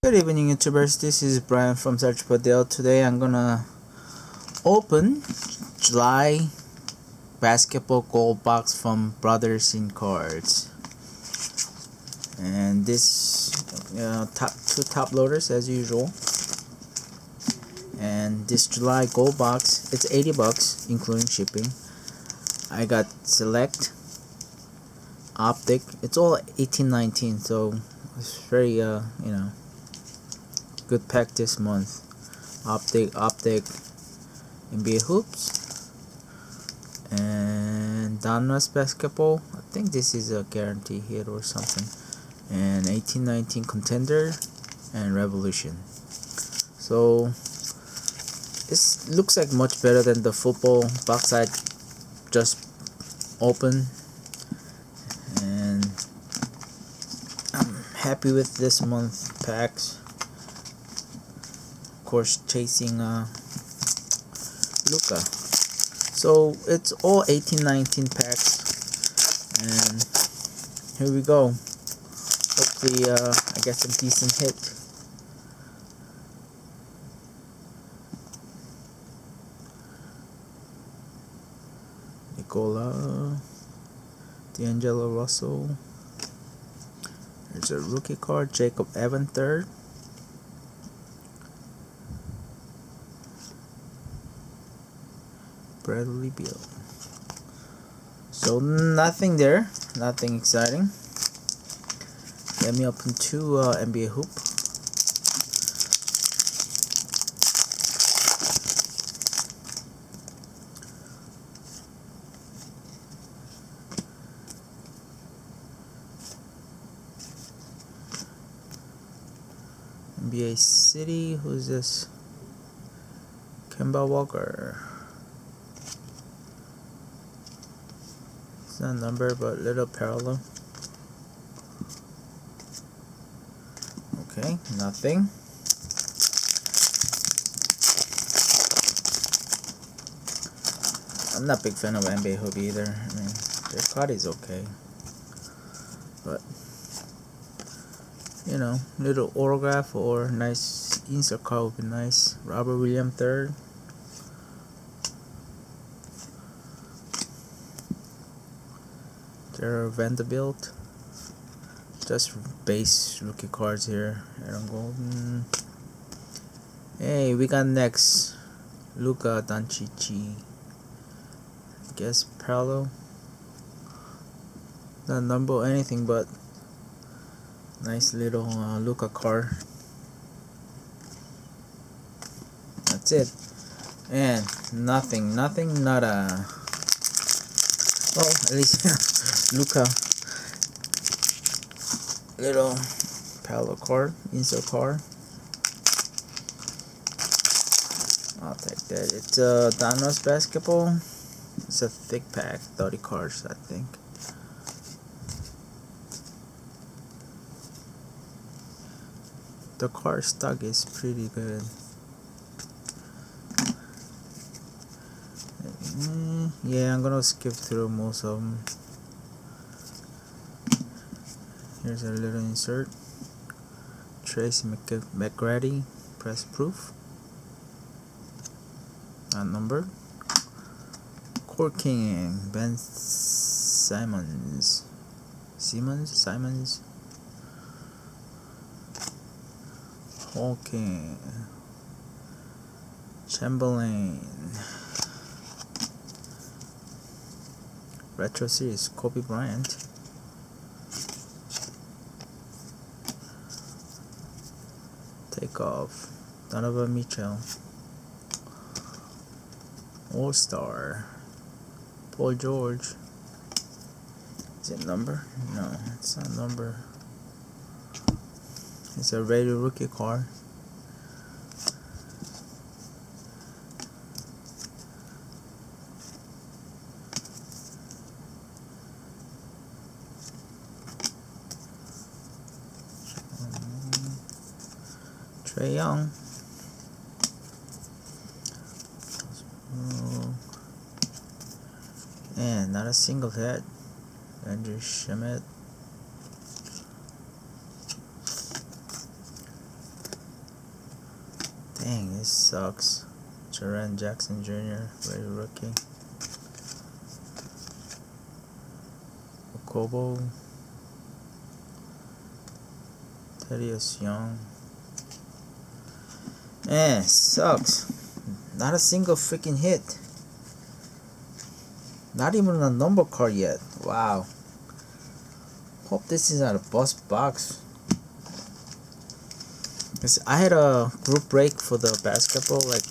Good evening, YouTubers. This is Brian from Search for Dale. Today I'm gonna open July basketball gold box from Brothers in Cards, and this top loaders as usual. And this July gold box, it's $80 including shipping. I got Select, Optic. It's all 1819, so it's very good pack this month. Optic, NBA hoops, and Donruss basketball. I think this is a guarantee hit or something. And 1819 contender and Revolution. So this looks like much better than the football box I just opened, and I'm happy with this month packs. Of course, chasing Luka. So it's all 1819 packs, and here we go. Hopefully I get some decent hit. Nicola, D'Angelo Russell. There's a rookie card, Jacob Evan third. Bradley Beal. So nothing there, nothing exciting. Let me open two NBA hoop. NBA City, who's this? Kemba Walker. It's not number, but little parallel. Okay, nothing. I'm not a big fan of NBA hoop either. I mean, their card is okay, but you know, little autograph or nice insert card would be nice. Robert Williams third. Jared Vanderbilt. Just base rookie cards here. Aaron Golden. Hey, we got next Luka Doncic. Guess parallel. Not number or anything, but nice little Luka card. That's it. And nothing, nada. Oh, at least Luka. Little parallel card, insert card. I'll take that. It's a Donruss basketball. It's a thick pack, 30 cards, I think. The card stock is pretty good. Yeah, I'm gonna skip through most of them. Here's a little insert. Tracy McGrady, press proof. Numbered. Court King, Ben Simmons. Hawking. Chamberlain. Retro series, Kobe Bryant. Takeoff, Donovan Mitchell. All-Star, Paul George. Is it number? No, it's not number. It's a radio rookie card. Trae Young. And not a single hit. Andrew Schmidt. Dang, this sucks. Jaren Jackson Jr., very rookie. Okobo. Thaddeus Young. Man, sucks. Not a single freaking hit. Not even a number card yet. Wow. Hope this is not a bust box. Cause I had a group break for the basketball like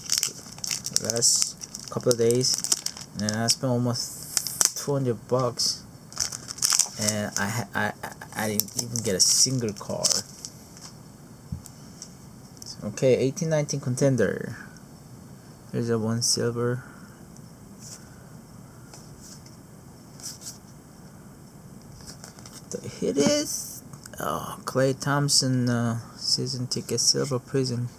last couple of days, and I spent almost $200, and I didn't even get a single card. Okay, 18-19 contender. Here's a 1 silver. The hit is Klay Thompson season ticket silver prism.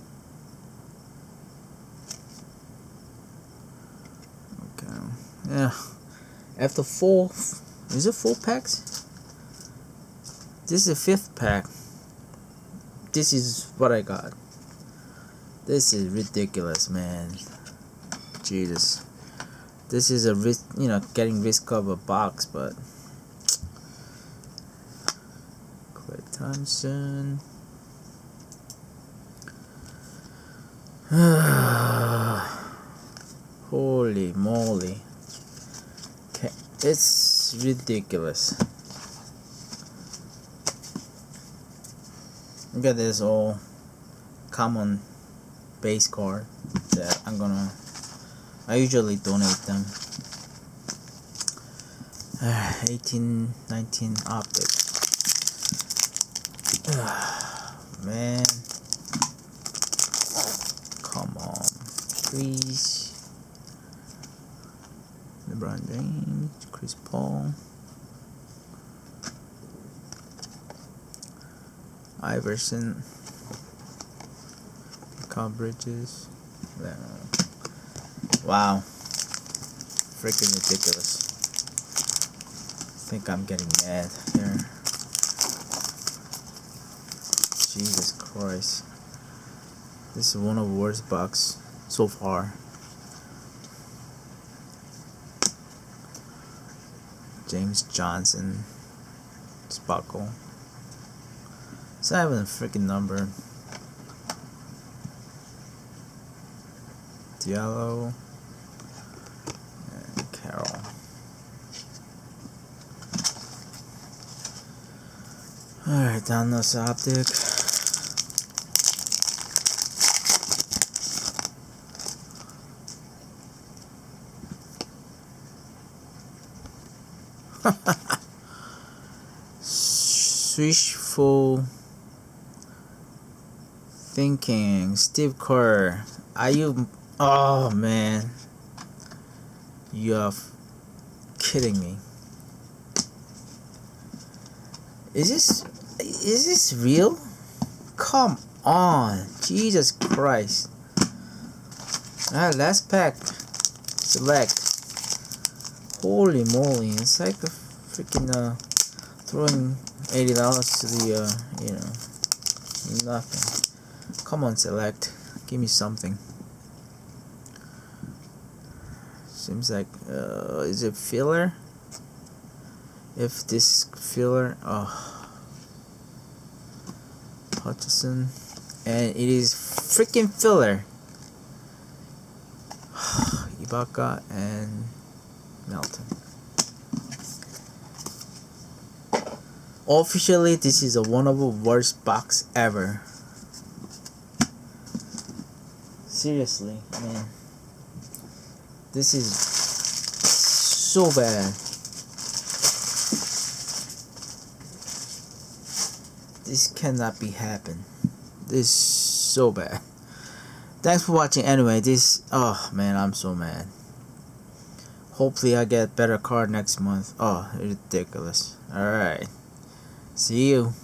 Okay, yeah. After 4, is it 4 packs? This is the 5th pack. This is what I got. This is ridiculous, man. Jesus. This is a risk, getting risk of a box, but Klay Thompson. Holy moly. It's ridiculous. Look at this all common base card that I usually donate them. 18-19 optic. Man, come on, please. LeBron James, Chris Paul, Iverson, Mikal Bridges. Wow, freaking ridiculous. I think I'm getting mad here. Jesus Christ, this is one of the worst box so far. James Johnson, Sparkle. It's not even a freaking number. Diallo and Carroll. Alright, down this optic. Swishful thinking. Steve Kerr. Are you? Oh man, you're kidding me. Is this real? Come on, Jesus Christ. Alright, last pack. Select. Holy moly, it's like a freaking throwing $80 to the nothing. Come on, select. Give me something. Seems like is it filler? If this filler, Hutchison, and it is freaking filler. Ibaka and Melton. Officially, this is one of the worst box ever. Seriously, man. This is so bad. This cannot be happen. This is so bad. Thanks for watching anyway. Oh man, I'm so mad. Hopefully I get better card next month. Oh, ridiculous. Alright. See you.